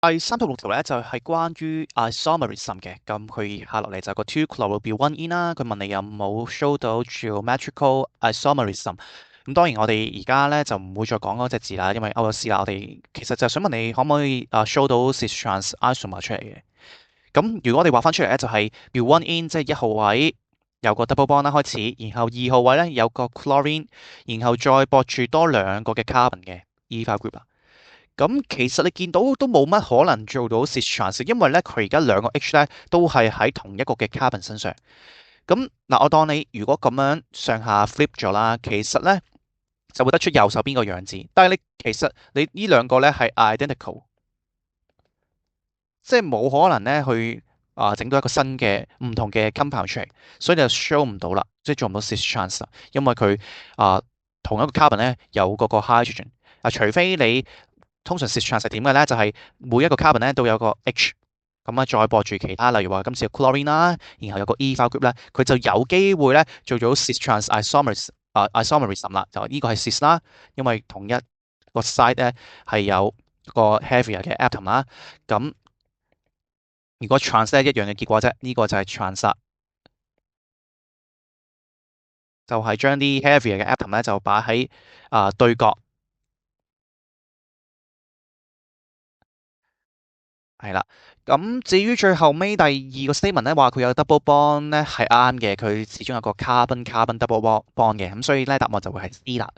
第36條咧就係關於 isomerism 嘅，咁佢下落嚟就個 two chloro will be one in 啦。佢問你有冇 show 到 geometrical isomerism？咁當然我哋而家咧就唔會再講嗰隻字啦，因為 OLC 啦，我哋其實就想問你可唔可以show 到 cis trans isomer 出嚟嘅？咁如果我哋畫翻出嚟咧，就係 will one in，即係1號位有個 double bond 啦開始，然後2號位咧有個 chlorine，然後再駁住多兩個嘅 carbon 嘅 ethyl group 啊。咁其實你見到都冇乜可能做到 cis trans，因為咧佢而家兩個 H 咧都係喺同一個嘅 carbon 身上。咁嗱，我當你如果咁樣上下 flip 咗啦，其實咧就會得出右手邊個樣子。但係其實你呢兩個咧係 identical，即係冇可能咧去整到一個新嘅唔同嘅 compound 出嚟，所以你就 show 唔到啦，即係做唔到 cis trans 啦，因為佢同一個 carbon 咧有嗰個 hydrogen。除非你通常 cis trans 係點嘅咧，就係每一個 carbon 咧都有個 H，咁再駁住其他，例如話今次嘅 chlorine 啦，然後有個 ethyl group 咧，佢就有機會咧做咗 cis trans isomerism 啦，就呢個係 cis 啦，因為同一個 side 咧係有個 heavier 嘅 atom 啦。咁如果 trans 咧一樣嘅結果啫，呢個就係 trans 啦，就係將啲 heavier 嘅 atom 咧就擺喺對角。係啦，咁至於最後尾第二個 statement 咧，話佢有 double bond 咧係啱嘅，佢始終有個 carbon double bond 嘅，咁所以咧答案就會係 C 啦。